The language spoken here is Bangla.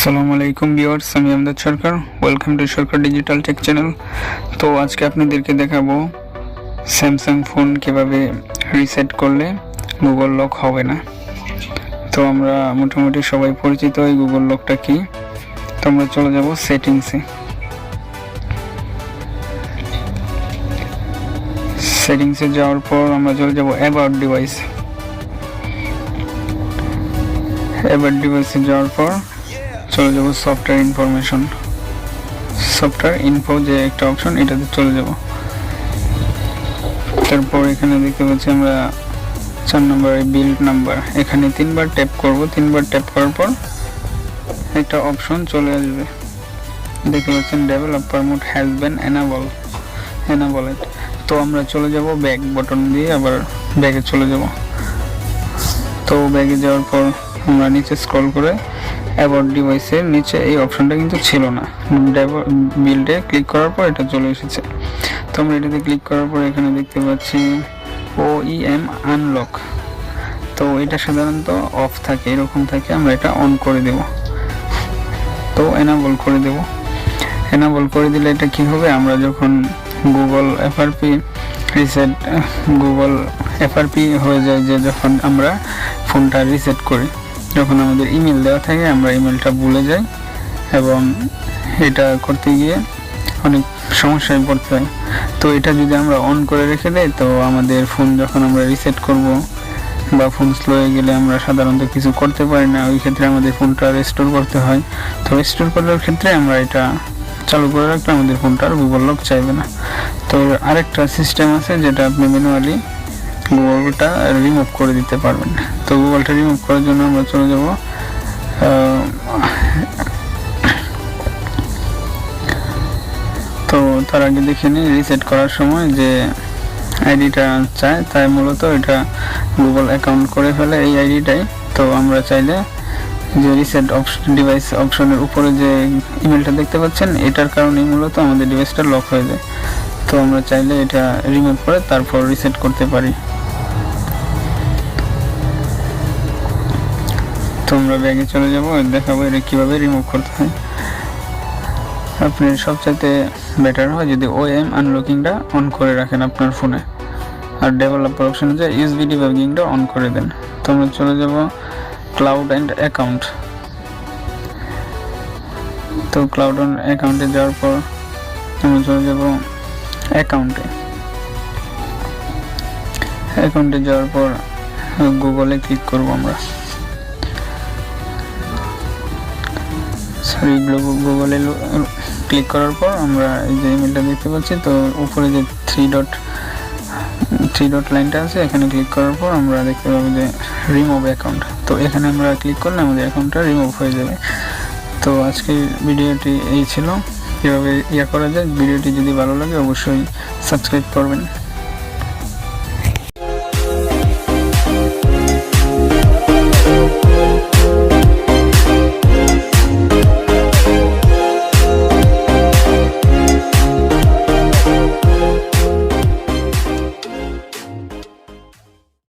আসসালামু আলাইকুম ভিউয়ার্স, আমি Amdad Sarkar. Welcome to Sarkar digital tech channel. তো আজকে আপনাদেরকে দেখাবো স্যামসাং ফোন কিভাবে রিসেট করলে গুগল লক হবে না। তো আমরা মোটামুটি সবাই পরিচিত এই গুগল লকটা কি। তো আমরা চলে যাব সেটিংসে। সেটিংসে যাওয়ার পর আমরা চলে যাব অ্যাবাউট ডিভাইস। অ্যাবাউট ডিভাইসে যাওয়ার পর চলে যাব সফটওয়্যার ইনফরমেশন। সফটওয়্যার ইনফো যে একটা অপশন, এটাতে চলে যাব। তারপর এখানে দেখতে পাচ্ছি আমরা 4 নম্বরে বিল্ড নাম্বার, এখানে 3বার ট্যাপ করব। 3বার ট্যাপ করার পর একটা অপশন চলে আসবে, দেখতে পাচ্ছেন developer mode has been enabled. তো আমরা চলে যাব ব্যাক বাটন দিয়ে, আবার ব্যাগে চলে যাব। তো ব্যাগে যাওয়ার পর আমরা নিচে স্ক্রল করে অ্যাবাউট ডিভাইসের নিচে এই অপশনটা কিন্তু ছিল না, বিল্ডে ক্লিক করার পর এটা চলে এসেছে। তো আমরা এটাতে ক্লিক করার পর এখানে দেখতে পাচ্ছি OEM আনলক। তো এটা সাধারণত অফ থাকে, এরকম থাকে, আমরা এটা অন করে দেব। তো এনাবল করে দেব। এনাবল করে দিলে এটা কি হবে, আমরা যখন গুগল এফআরপি হয়ে যায়, যে যখন আমরা ফোনটা রিসেট করি, যখন আমাদের ইমেল দেওয়া থাকে আমরা ইমেলটা ভুলে যাই এবং এটা করতে গিয়ে অনেক সমস্যায় পড়তে হয়। তো এটা যদি আমরা অন করে রেখে দেই, তো আমাদের ফোন যখন আমরা রিসেট করব বা ফোন স্লো হয়ে গেলে আমরা সাধারণত কিছু করতে পারি না, ওই ক্ষেত্রে আমাদের ফোনটা রেস্টোর করতে হয়। তো রেস্টোর করার ক্ষেত্রে আমরা এটা চালু করে রাখলে আমাদের ফোনটা আর গুগল লক চাইবে না। তো আরেকটা সিস্টেম আছে যেটা আপনি ম্যানুয়ালি গুগলটা রিমুভ করে দিতে পারবেন। তো গুগলটা রিমুভ করার জন্য আমরা চলে যাব তো তার আগে দেখে নিই রিসেট করার সময় যে আইডিটা চায়, তাই মূলত এটা গুগল অ্যাকাউন্ট করে ফেলে এই আইডিটাই। তো আমরা চাইলে যে রিসেট ডিভাইস অপশনের উপরে যে ইমেলটা দেখতে পাচ্ছেন, এটার কারণেই মূলত আমাদের ডিভাইসটা লক হয়ে যায়। তো আমরা চাইলে এটা রিমুভ করে তারপর রিসেট করতে পারি। তো আমরা ব্যাগে চলে যাব, দেখাবো এটা কীভাবে রিমুভ করতে হয়। আপনি সবচাইতে বেটার হয় যদি OEM আনলকিংটা অন করে রাখেন আপনার ফোনে, আর ডেভেলপার অপশনে যে USB ডিবাগিংটা অন করে দেন। তো আমরা চলে যাব ক্লাউড অ্যান্ড অ্যাকাউন্ট। তো ক্লাউড অ্যান্ড অ্যাকাউন্টে যাওয়ার পর আমরা চলে যাব অ্যাকাউন্টে যাওয়ার পর গুগলে ক্লিক করব। আমরা গুগলে ক্লিক করার পর আমরা এই যে ইমেলটা দেখতে পাচ্ছি, তো উপরে যে থ্রি ডট লাইনটা আছে, এখানে ক্লিক করার পর আমরা দেখতে পাবো যে রিমুভ অ্যাকাউন্ট। তো এখানে আমরা ক্লিক করলে আমাদের অ্যাকাউন্টটা রিমুভ হয়ে যাবে। তো আজকের ভিডিওটি এই ছিল, কীভাবে করা যায়। ভিডিওটি যদি ভালো লাগে অবশ্যই সাবস্ক্রাইব করবেন।